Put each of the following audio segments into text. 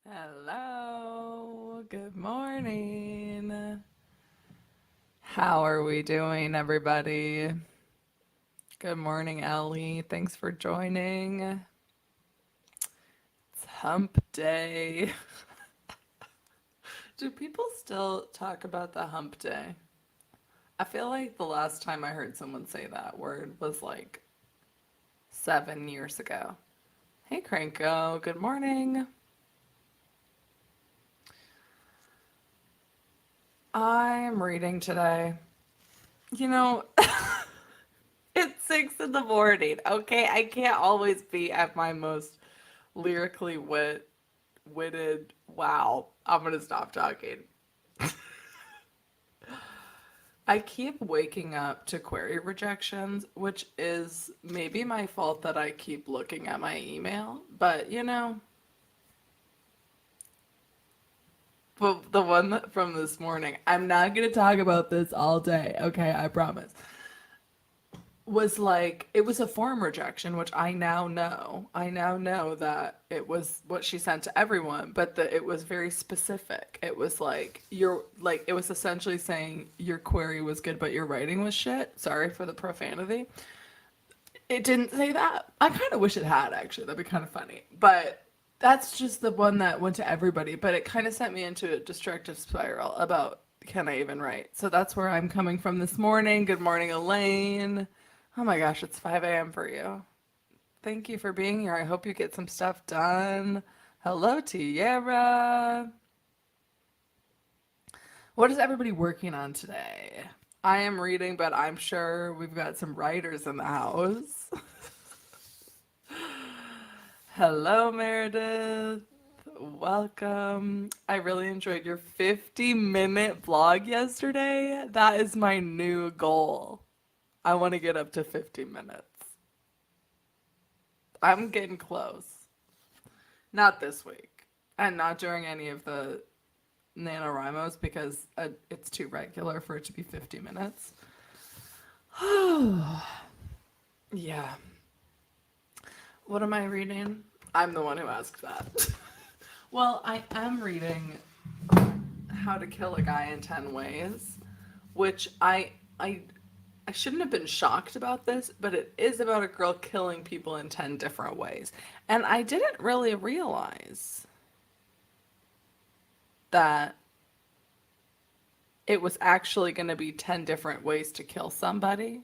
Hello, good morning. How are we doing, everybody? Good morning, Ellie. Thanks for joining. It's hump day. Do people still talk about the hump day? I feel like the last time I heard someone say that word was like 7 years ago. Hey, Cranko, good morning. I'm reading today. You know, it's 6 in the morning. Okay, I can't always be at my most lyrically witted. Wow, I'm gonna stop talking. I keep waking up to query rejections, which is maybe my fault that I keep looking at my email. But but the one from this morning, I'm not gonna talk about this all day. Okay, I promise. Was like it was a form rejection, which I now know. I now know that it was what she sent to everyone, but it was very specific. It was like it was essentially saying your query was good, but your writing was shit. Sorry for the profanity. It didn't say that. I kind of wish it had actually. That'd be kind of funny. But that's just the one that went to everybody. But it kind of sent me into a destructive spiral about can I even write? So that's where I'm coming from this morning. Good morning, Elaine. Oh my gosh, it's 5 a.m. for you. Thank you for being here. I hope you get some stuff done. Hello, Tierra. What is everybody working on today? I am reading, but I'm sure we've got some writers in the house. Hello, Meredith. Welcome. I really enjoyed your 50-minute vlog yesterday. That is my new goal. I want to get up to 50 minutes. I'm getting close. Not this week. And not during any of the NaNoWriMos because it's too regular for it to be 50 minutes. Yeah. What am I reading? I'm the one who asked that. Well, I am reading How to Kill a Guy in 10 Ways, which I shouldn't have been shocked about this, but it is about a girl killing people in 10 different ways. And I didn't really realize that it was actually going to be 10 different ways to kill somebody.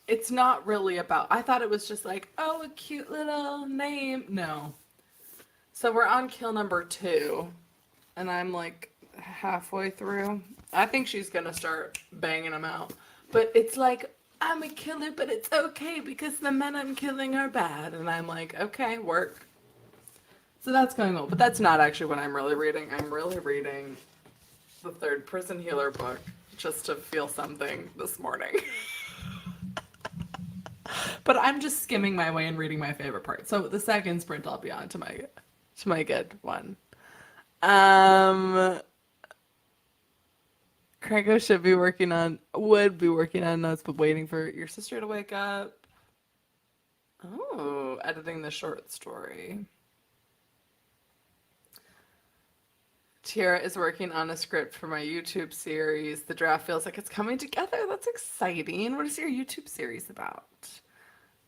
It's not really about, I thought it was just like, oh, a cute little name. No. So we're on kill number 2, and I'm like halfway through. I think she's going to start banging them out. But it's like, I'm a killer, but it's okay because the men I'm killing are bad. And I'm like, okay, work. So that's going on. But that's not actually what I'm really reading. I'm really reading the third Prison Healer book just to feel something this morning. But I'm just skimming my way and reading my favorite part. So the second sprint I'll be on to my good one. Um Craig would be working on notes, but waiting for your sister to wake up. Oh, editing the short story. Tiara is working on a script for my YouTube series. The draft feels like it's coming together. That's exciting. What is your YouTube series about?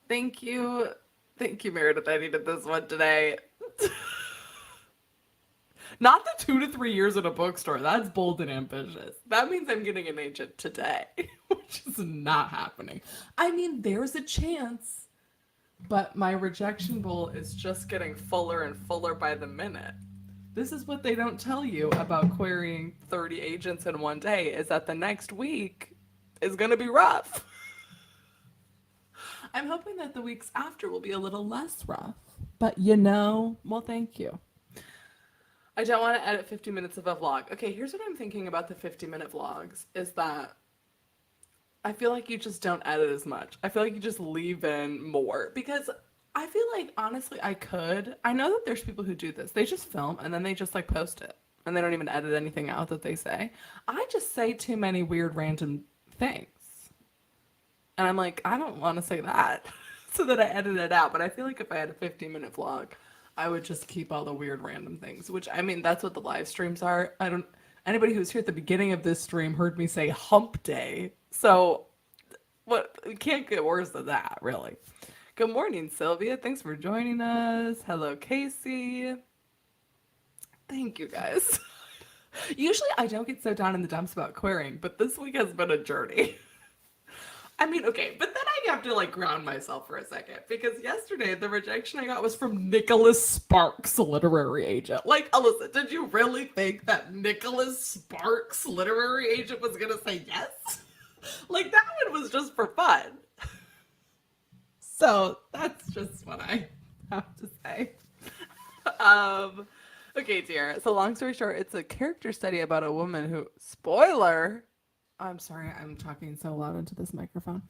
Thank you. Thank you, Meredith. I needed this one today. Not the 2 to 3 years at a bookstore. That's bold and ambitious. That means I'm getting an agent today, which is not happening. I mean, there's a chance, but my rejection bowl is just getting fuller and fuller by the minute. This is what they don't tell you about querying 30 agents in one day is that the next week is going to be rough. I'm hoping that the weeks after will be a little less rough. But well, thank you. I don't want to edit 50 minutes of a vlog. Okay, here's what I'm thinking about the 50-minute vlogs is that I feel like you just don't edit as much. I feel like you just leave in more because I feel like honestly I could. I know that there's people who do this. They just film and then they just like post it and they don't even edit anything out that they say. I just say too many weird random things. And I'm like, I don't want to say that. So that I edit it out, but I feel like if I had a 15-minute vlog, I would just keep all the weird random things, which I mean, that's what the live streams are. I don't, anybody who's here at the beginning of this stream heard me say hump day. So, what, it can't get worse than that, really. Good morning, Sylvia. Thanks for joining us. Hello, Casey. Thank you guys. Usually I don't get so down in the dumps about querying, but this week has been a journey. I mean, okay, but then I have to like ground myself for a second because yesterday the rejection I got was from Nicholas Sparks, literary agent. Like, Alyssa, did you really think that Nicholas Sparks, literary agent, was gonna say yes? Like, that one was just for fun. So that's just what I have to say. Um, okay, dear. So long story short, it's a character study about a woman who, spoiler, I'm sorry, I'm talking so loud into this microphone,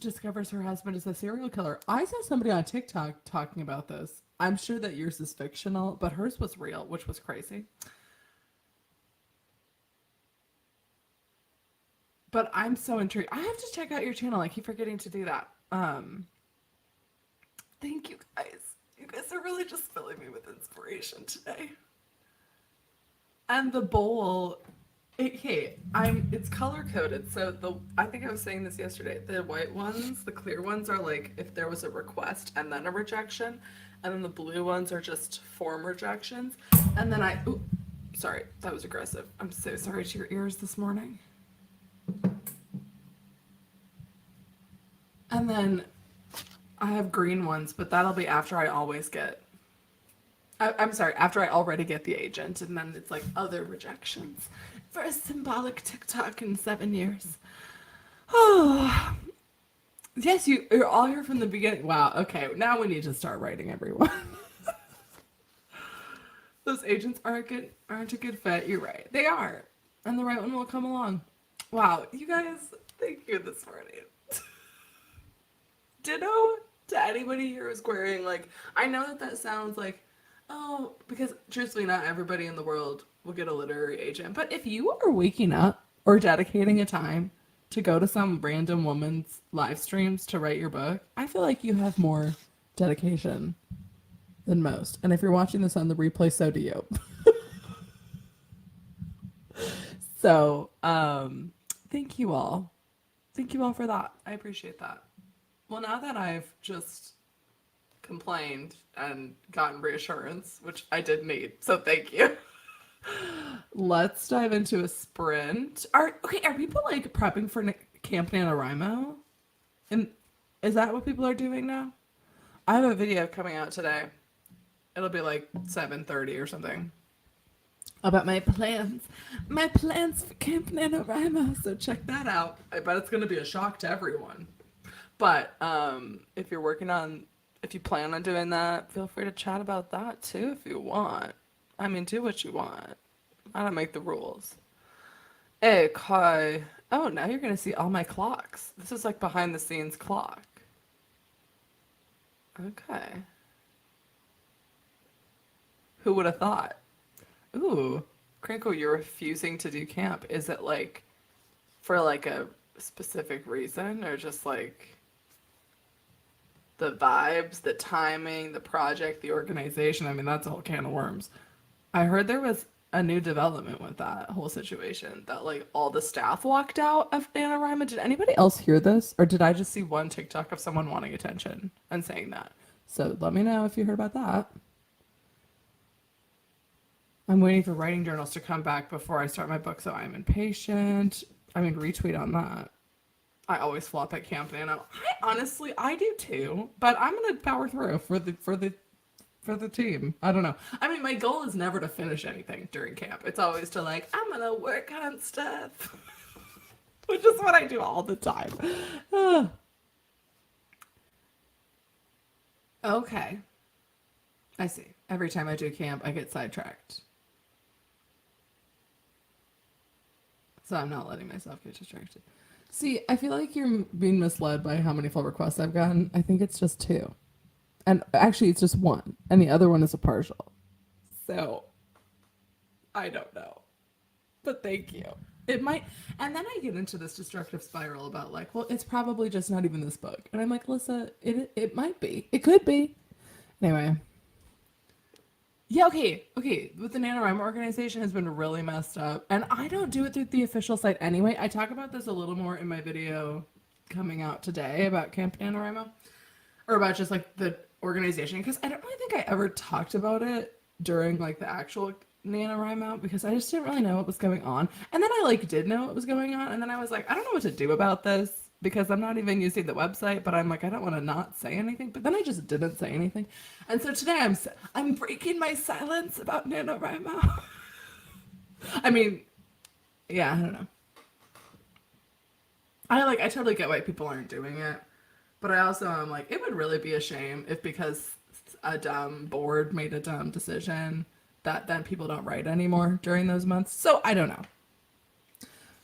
discovers her husband is a serial killer. I saw somebody on TikTok talking about this. I'm sure that yours is fictional, but hers was real, which was crazy. But I'm so intrigued. I have to check out your channel. I keep forgetting to do that. Thank you guys. You guys are really just filling me with inspiration today. And the bowl, it's color coded. So I think I was saying this yesterday. The white ones, the clear ones are like if there was a request and then a rejection, and then the blue ones are just form rejections. And then sorry, that was aggressive. I'm so sorry to your ears this morning. And then I have green ones, but that'll be after I always get. I'm sorry, after I already get the agent, and then it's like other rejections for a symbolic TikTok in 7 years. Oh, yes, you're all here from the beginning. Wow, okay, now we need to start writing, everyone. Those agents aren't a good fit. You're right, they are, and the right one will come along. Wow, you guys, thank you this morning. Ditto to anybody here who's querying. Like, I know that sounds like, oh, because truthfully, not everybody in the world will get a literary agent. But if you are waking up or dedicating a time to go to some random woman's live streams to write your book, I feel like you have more dedication than most. And if you're watching this on the replay, so do you. So, thank you all. Thank you all for that. I appreciate that. Well, now that I've just complained and gotten reassurance, which I did need, so thank you. Let's dive into a sprint. Are people like prepping for Camp NaNoWriMo? And is that what people are doing now? I have a video coming out today. It'll be like 7:30 or something about my plans for Camp NaNoWriMo. So check that out. I bet it's going to be a shock to everyone. But if you plan on doing that, feel free to chat about that too if you want. I mean, do what you want. I don't make the rules. Hey, Kai. Oh, now you're going to see all my clocks. This is like behind the scenes clock. Okay. Who would have thought? Ooh, Crinkle, you're refusing to do camp. Is it like for like a specific reason or just like the vibes, the timing, the project, the organization? I mean, that's a whole can of worms. I heard there was a new development with that whole situation that like all the staff walked out of NaNoWriMo. Did anybody else hear this? Or did I just see one TikTok of someone wanting attention and saying that? So let me know if you heard about that. I'm waiting for writing journals to come back before I start my book, so I'm impatient. I mean, retweet on that. I always flop at Camp Nano. I do too, but I'm gonna power through for the team. I don't know. I mean, my goal is never to finish anything during camp. It's always to like, I'm gonna work on stuff, which is what I do all the time. Okay. I see. Every time I do camp, I get sidetracked. So I'm not letting myself get distracted. See, I feel like you're being misled by how many full requests I've gotten. I think it's just 2. And actually, it's just 1. And the other one is a partial. So, I don't know. But thank you. It might. And then I get into this destructive spiral about like, well, it's probably just not even this book. And I'm like, Alyssa, it might be. It could be. Anyway. Yeah, okay. With the NaNoWriMo organization has been really messed up. And I don't do it through the official site anyway. I talk about this a little more in my video coming out today about Camp NaNoWriMo. Or about just like the organization. Because I don't really think I ever talked about it during like the actual NaNoWriMo because I just didn't really know what was going on. And then I like did know what was going on. And then I was like, I don't know what to do about this because I'm not even using the website, but I'm like, I don't want to not say anything. But then I just didn't say anything. And so today I'm breaking my silence about NaNoWriMo. I mean, yeah, I don't know. I totally get why people aren't doing it. But I also am like, it would really be a shame if because a dumb board made a dumb decision that then people don't write anymore during those months. So I don't know.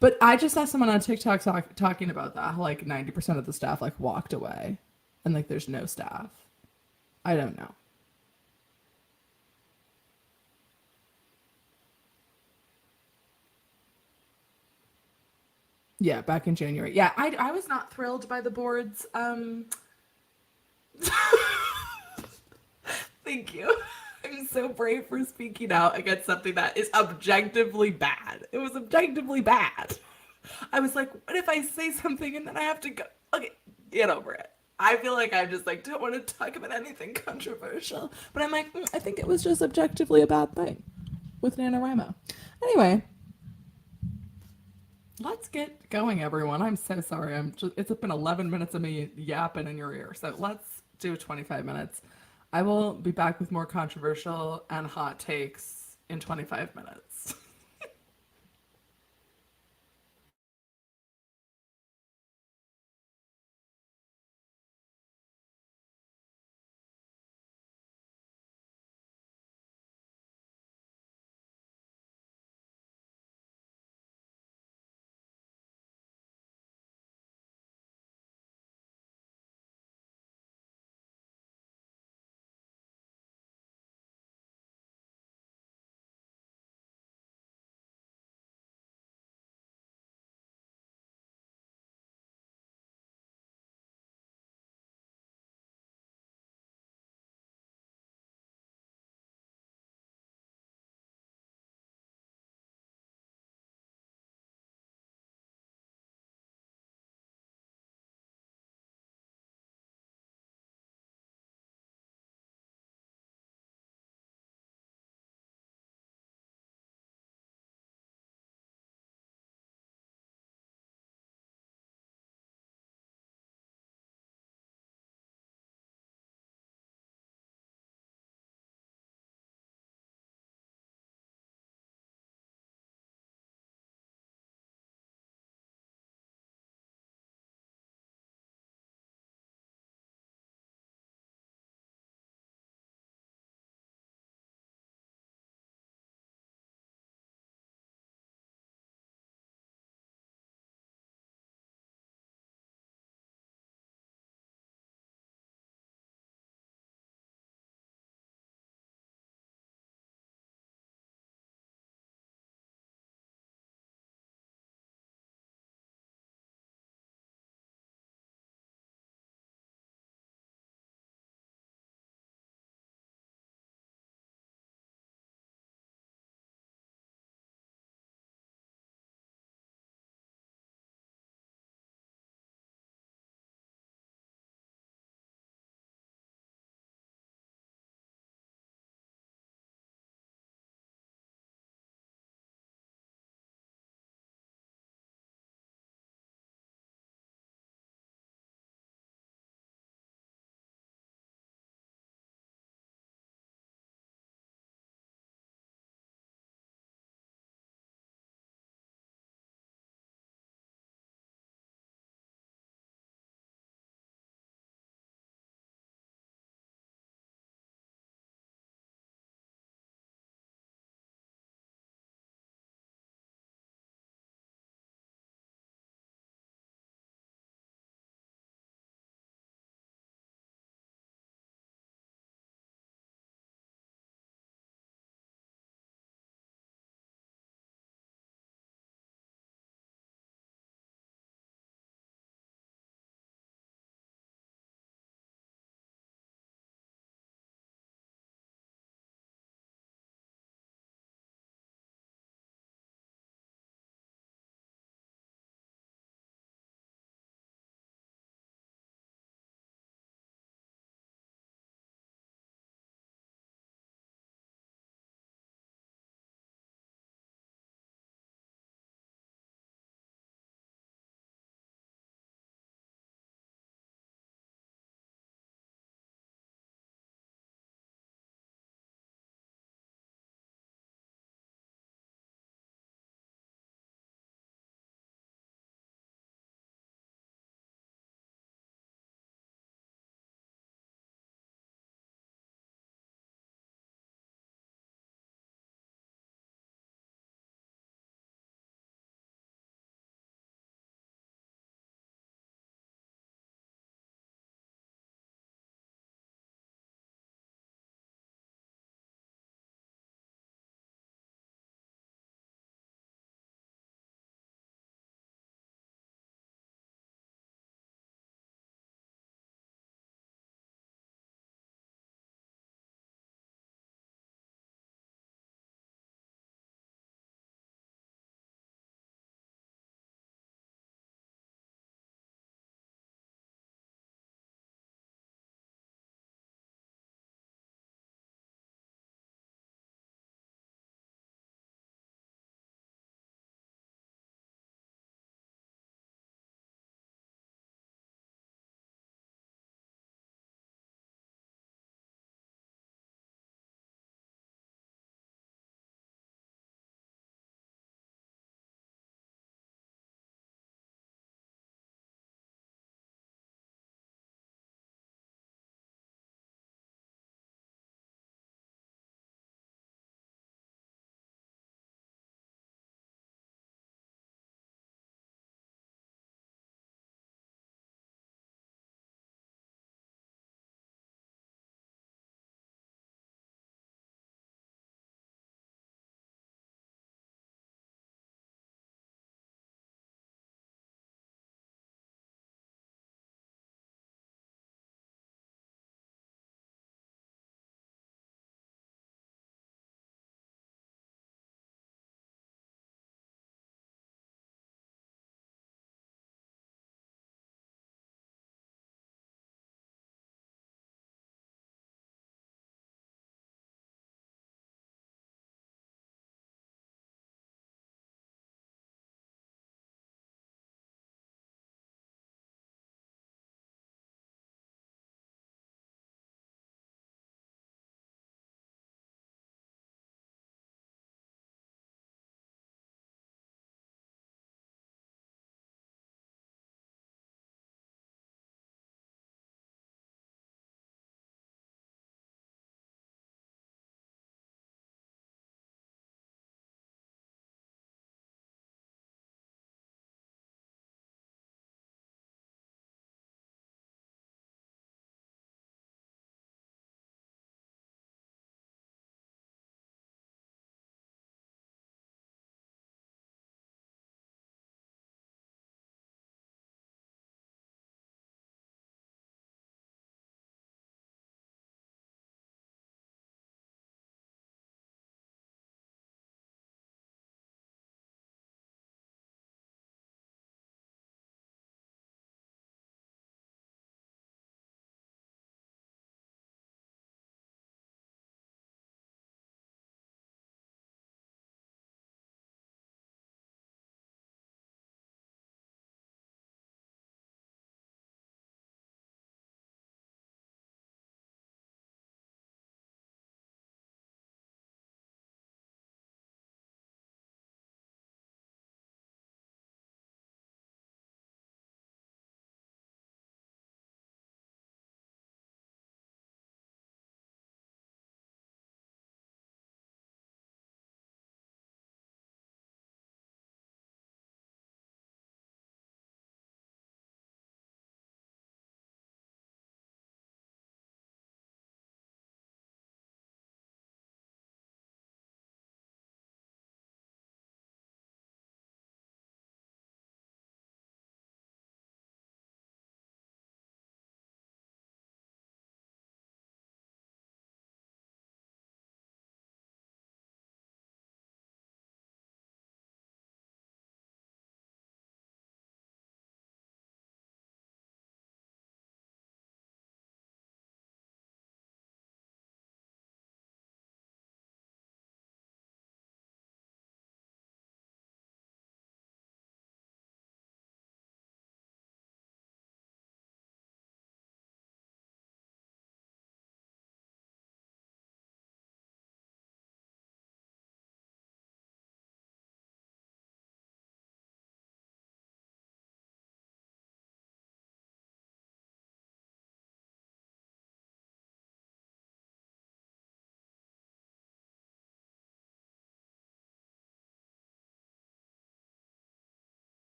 But I just saw someone on TikTok talking about that. How like 90% of the staff like walked away and like there's no staff. I don't know. Yeah, back in January. Yeah, I was not thrilled by the board's thank you. I'm so brave for speaking out against something that is objectively bad. It was objectively bad. I was like, what if I say something and then I have to go? Okay, get over it. I feel like I just like don't want to talk about anything controversial. But I'm like, I think it was just objectively a bad thing with NaNoWriMo. Anyway, let's get going, everyone. I'm so sorry. It's been 11 minutes of me yapping in your ear. So let's do 25 minutes. I will be back with more controversial and hot takes in 25 minutes.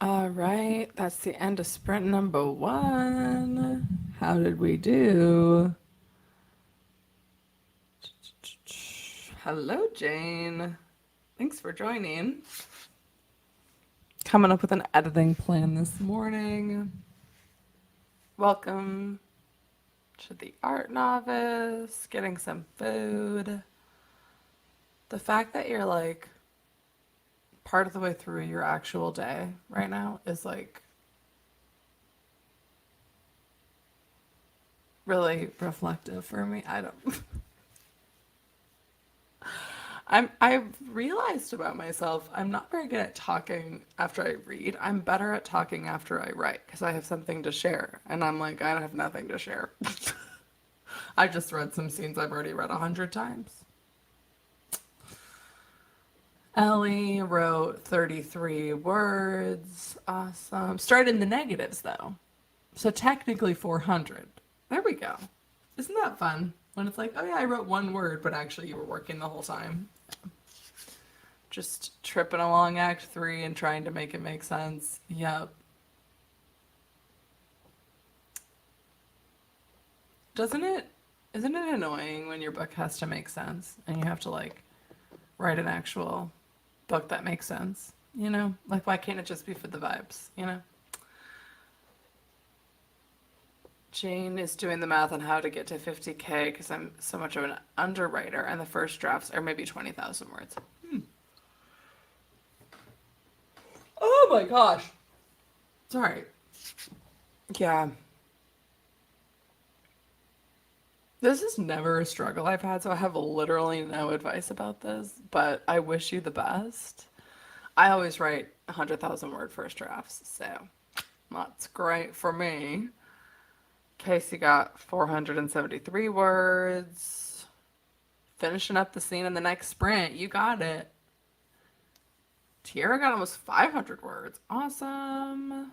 All right, that's the end of sprint number one. How did we do? Hello, Jane. Thanks for joining. Coming up with an editing plan this morning. Welcome to the art novice, getting some food. The fact that you're like part of the way through your actual day right now is like really reflective for me. I don't I've realized about myself, I'm not very good at talking after I read. I'm better at talking after I write because I have something to share. And I'm like, I have nothing to share. I just read some scenes I've already read 100 times. Ellie wrote 33 words. Awesome. Started in the negatives though. So technically 400. There we go. Isn't that fun? When it's like, oh yeah, I wrote one word, but actually you were working the whole time. Just tripping along Act 3 and trying to make it make sense. Yep. Doesn't it? Isn't it annoying when your book has to make sense and you have to like write an actual book that makes sense? You know? Like, why can't it just be for the vibes? You know? Jane is doing the math on how to get to 50K because I'm so much of an underwriter and the first drafts are maybe 20,000 words. Oh my gosh. Sorry. Yeah. This is never a struggle I've had, so I have literally no advice about this, but I wish you the best. I always write 100,000 word first drafts, so that's great for me. Casey got 473 words. Finishing up the scene in the next sprint. You got it. Tiara got almost 500 words. Awesome.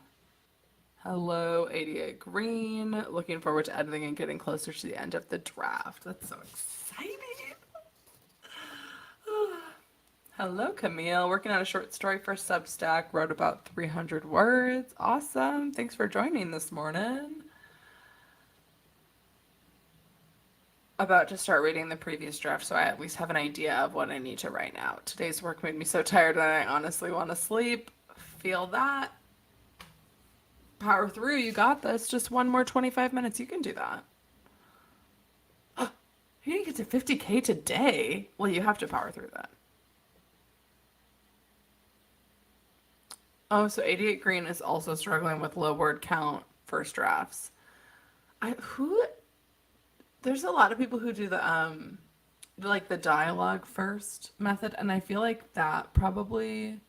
Hello, 88 Green. Looking forward to editing and getting closer to the end of the draft. That's so exciting. Hello, Camille. Working on a short story for Substack. Wrote about 300 words. Awesome. Thanks for joining this morning. About to start reading the previous draft, so I at least have an idea of what I need to write now. Today's work made me so tired that I honestly want to sleep. Feel that. Power through. You got this. Just one more 25 minutes. You can do that. You didn't get to 50K today. Well, you have to power through that. Oh, so 88 Green is also struggling with low word count first drafts. There's a lot of people who do like the dialogue first method, and I feel like that probably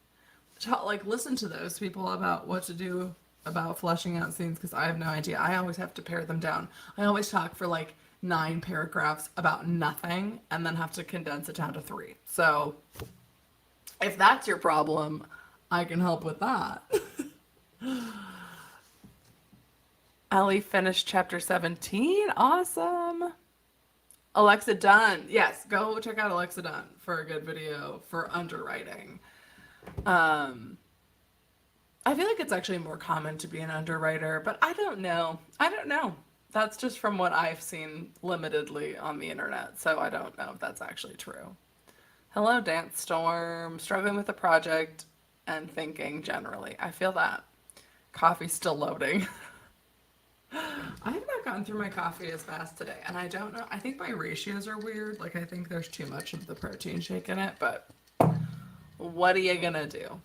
like listen to those people about what to do about fleshing out scenes because I have no idea. I always have to pare them down. I always talk for like 9 paragraphs about nothing and then have to condense it down to 3. So if that's your problem, I can help with that. Ellie finished chapter 17. Awesome. Alexa Dunn. Yes, go check out Alexa Dunn for a good video for underwriting. I feel like it's actually more common to be an underwriter, but I don't know. That's just from what I've seen limitedly on the internet, so I don't know if that's actually true. Hello, Dance Storm. Struggling with the project and thinking generally. I feel that. Coffee's still loading. I have not gotten through my coffee as fast today, and I don't know. I think my ratios are weird. Like, I think there's too much of the protein shake in it, but what are you gonna do?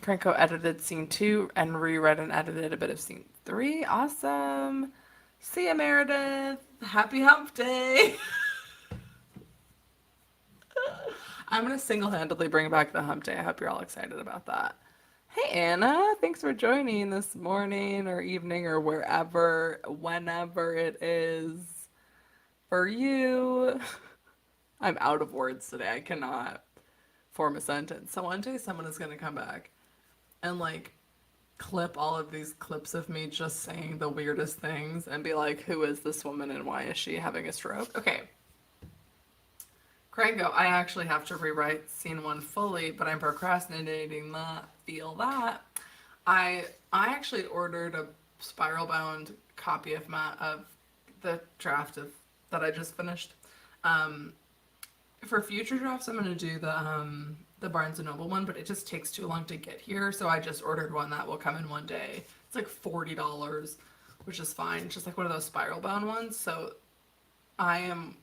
Cranko edited scene 2 and reread and edited a bit of scene 3. Awesome. See ya, Meredith. Happy hump day. I'm gonna single-handedly bring back the hump day. I hope you're all excited about that. Hey, Anna. Thanks for joining this morning or evening or wherever, whenever it is for you. I'm out of words today. I cannot form a sentence. So one day someone is going to come back and like clip all of these clips of me just saying the weirdest things and be like, who is this woman and why is she having a stroke? Okay. Crango, I actually have to rewrite scene one fully, but I'm procrastinating that. Feel that. I actually ordered a spiral bound copy of the draft of that I just finished. Um, for future drafts, I'm gonna do the Barnes and Noble one, but it just takes too long to get here, so I just ordered one that will come in one day. It's like $40, which is fine. It's just like one of those spiral bound ones. So I am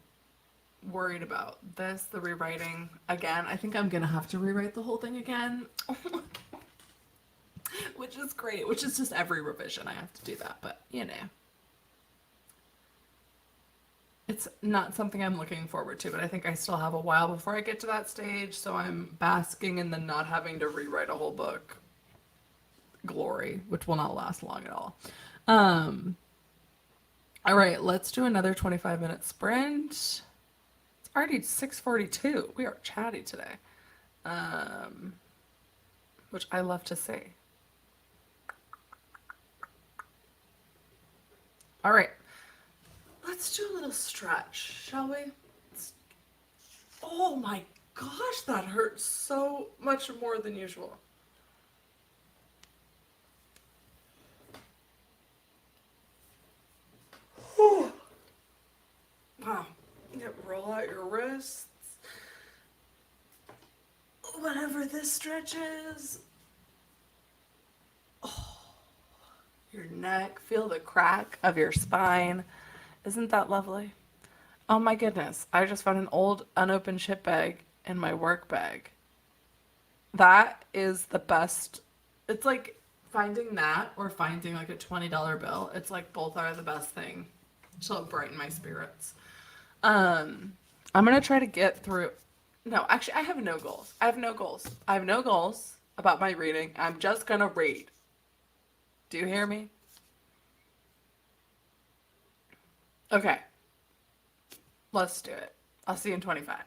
worried about this, the rewriting again. I think I'm gonna have to rewrite the whole thing again, which is great. Which is just every revision I have to do that, but you know. It's not something I'm looking forward to, but I think I still have a while before I get to that stage, so I'm basking in the not having to rewrite a whole book glory, which will not last long at all. Um, all right, let's do another 25-minute sprint. It's already 6:42. We are chatty today, um, which I love to see. All right, let's do a little stretch, shall we? Oh my gosh, that hurts so much more than usual. Wow. Yeah, roll out your wrists. Whatever this stretch is. Your neck. Feel the crack of your spine. Isn't that lovely? Oh my goodness. I just found an old unopened chip bag in my work bag. That is the best. It's like finding that or finding like a $20 bill. It's like both are the best thing. She'll brighten my spirits. Um, I'm gonna try to get through. No, actually, I have no goals. I have no goals. I have no goals about my reading. I'm just gonna read. Do you hear me? Okay, let's do it. I'll see you in 25.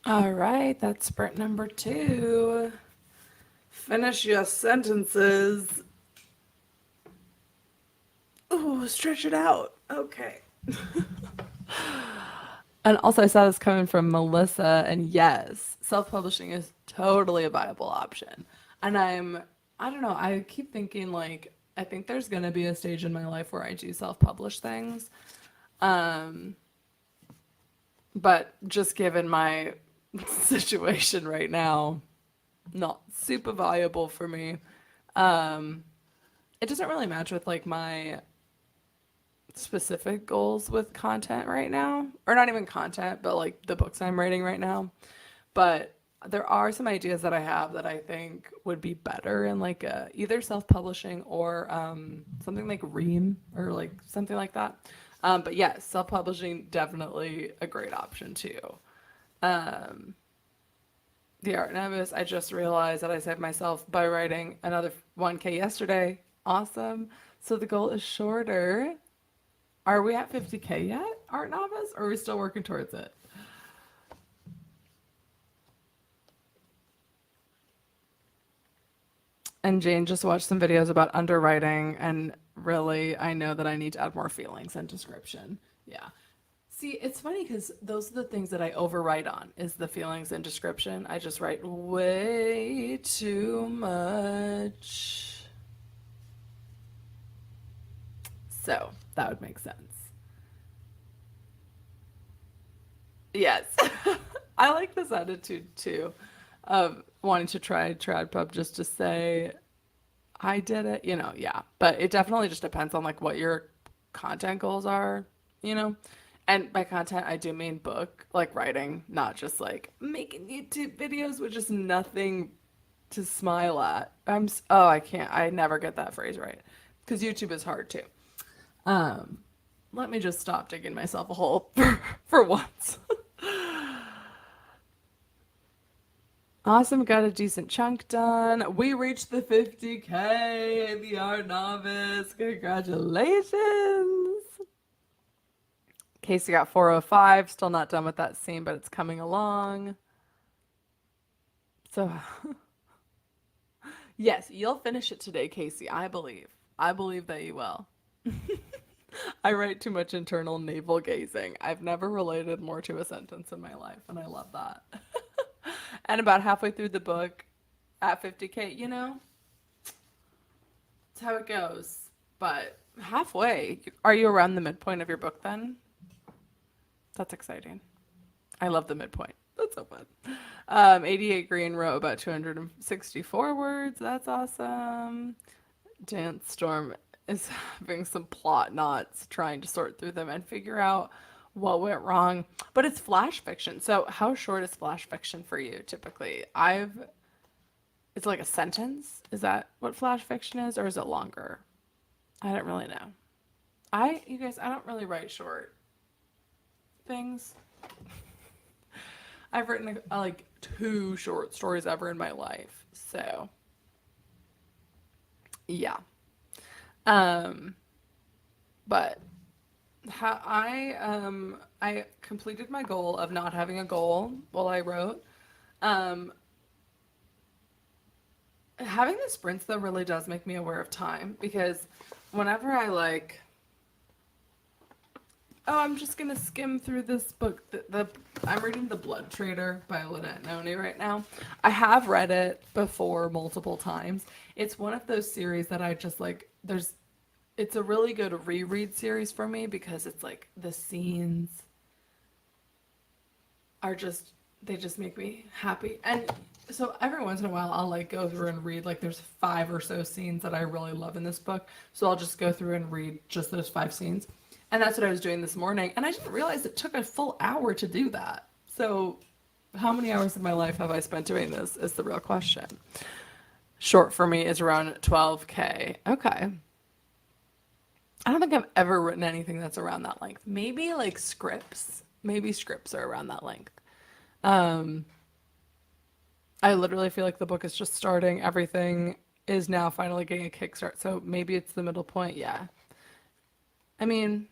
All right, that's sprint number 2. Finish your sentences. Oh, stretch it out. Okay. And also, I saw this coming from Melissa, and yes, self-publishing is totally a viable option. And I don't know, I keep thinking like, I think there's gonna be a stage in my life where I do self-publish things. Um, but just given my situation right now, not super viable for me. Um, it doesn't really match with like my specific goals with content right now, or not even content, but like the books I'm writing right now. But there are some ideas that I have that I think would be better in like either self-publishing or something like Ream or like something like that. But yes, self-publishing definitely a great option too. Um, the Art Novice, I just realized that I saved myself by writing another 1K yesterday. Awesome. So the goal is shorter. Are we at 50K yet, Art Novice? Or are we still working towards it? And Jane just watched some videos about underwriting, and really, I know that I need to add more feelings and description. Yeah. See, it's funny because those are the things that I overwrite on is the feelings and description. I just write way too much. So that would make sense. Yes. I like this attitude too of wanting to try TradPub just to say I did it, yeah. But it definitely just depends on like what your content goals are, you know? And by content, I do mean book, like writing, not just like making YouTube videos with just nothing to smile at. Oh, I can't. I never get that phrase right because YouTube is hard too. Um, Let me just stop digging myself a hole for once. Awesome, got a decent chunk done. We reached the 50K in the Art Novice. Congratulations. Casey got 405. Still not done with that scene, but it's coming along. So, yes, you'll finish it today, Casey. I believe. I believe that you will. I write too much internal navel gazing. I've never related more to a sentence in my life, and I love that. And about halfway through the book, at 50K, it's how it goes. But halfway, are you around the midpoint of your book then? That's exciting. I love the midpoint. That's so fun. 88 Green wrote about 264 words. That's awesome. Dance Storm is having some plot knots, trying to sort through them and figure out what went wrong. But it's flash fiction. So how short is flash fiction for you typically? It's like a sentence. Is that what flash fiction is, or is it longer? I don't really know. You guys, I don't really write short things. I've written like 2 short stories ever in my life. So, yeah. Um, but I completed my goal of not having a goal while I wrote. Um, Having the sprints though really does make me aware of time because whenever I like, oh, I'm just gonna skim through this book. I'm reading The Blood Trader by Lynette Noni right now. I have read it before multiple times. It's one of those series that I just like. It's a really good reread series for me because it's like the scenes are just they just make me happy. And so every once in a while I'll like go through and read like there's 5 or so scenes that I really love in this book. So I'll just go through and read just those 5 scenes. And that's what I was doing this morning. And I didn't realize it took a full hour to do that. So how many hours of my life have I spent doing this is the real question. Short for me is around 12K. Okay. I don't think I've ever written anything that's around that length. Maybe like scripts. Maybe scripts are around that length. Um, I literally feel like the book is just starting. Everything is now finally getting a kickstart. So maybe it's the middle point. Yeah. I mean,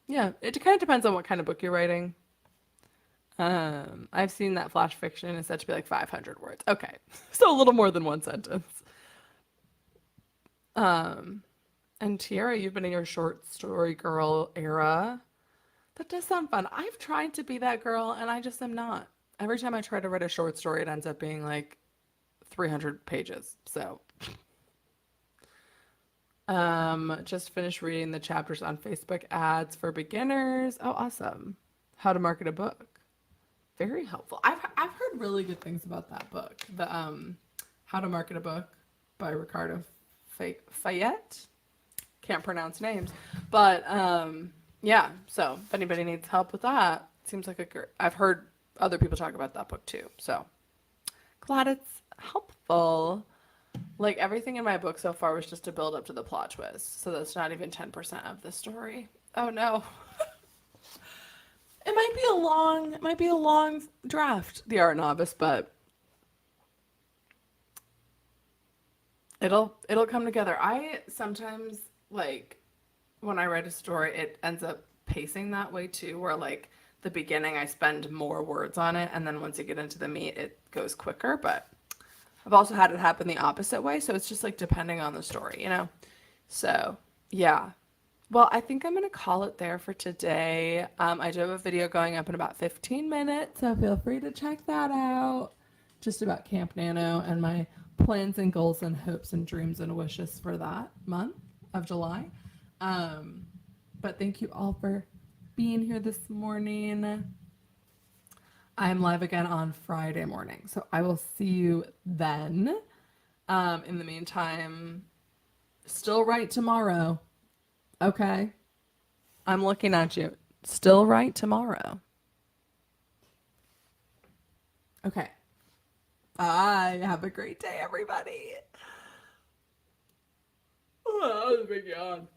yeah, it kind of depends on what kind of book you're writing. I've seen that flash fiction is said to be like 500 words. Okay. So a little more than one sentence. Um, and Tiara, you've been in your short story girl era. That does sound fun. I've tried to be that girl and I just am not. Every time I try to write a short story, it ends up being like 300 pages. So, just finished reading the chapters on Facebook ads for beginners. Oh, awesome. How to market a book. Very helpful. I've heard really good things about that book. The How to Market a Book by Ricardo Fayette. Can't pronounce names, but yeah. So if anybody needs help with that, seems like a good. I've heard other people talk about that book too. So glad it's helpful. Like everything in my book so far was just to build up to the plot twist. So that's not even 10% of the story. Oh no. It might be a long draft, The Art Novice, but it'll come together. I sometimes like when I write a story, it ends up pacing that way too, where like the beginning I spend more words on it, and then once you get into the meat, it goes quicker. But I've also had it happen the opposite way, so it's just like depending on the story, you know? So, yeah. Well, I think I'm gonna call it there for today. I do have a video going up in about 15 minutes, so feel free to check that out. Just about Camp Nano and my plans and goals and hopes and dreams and wishes for that month of July. Um, but thank you all for being here this morning. I'm live again on Friday morning, so I will see you then. In the meantime, still write tomorrow. Okay. I'm looking at you. Still write tomorrow. Okay. Bye. Have a great day, everybody. Oh, that was a big yawn.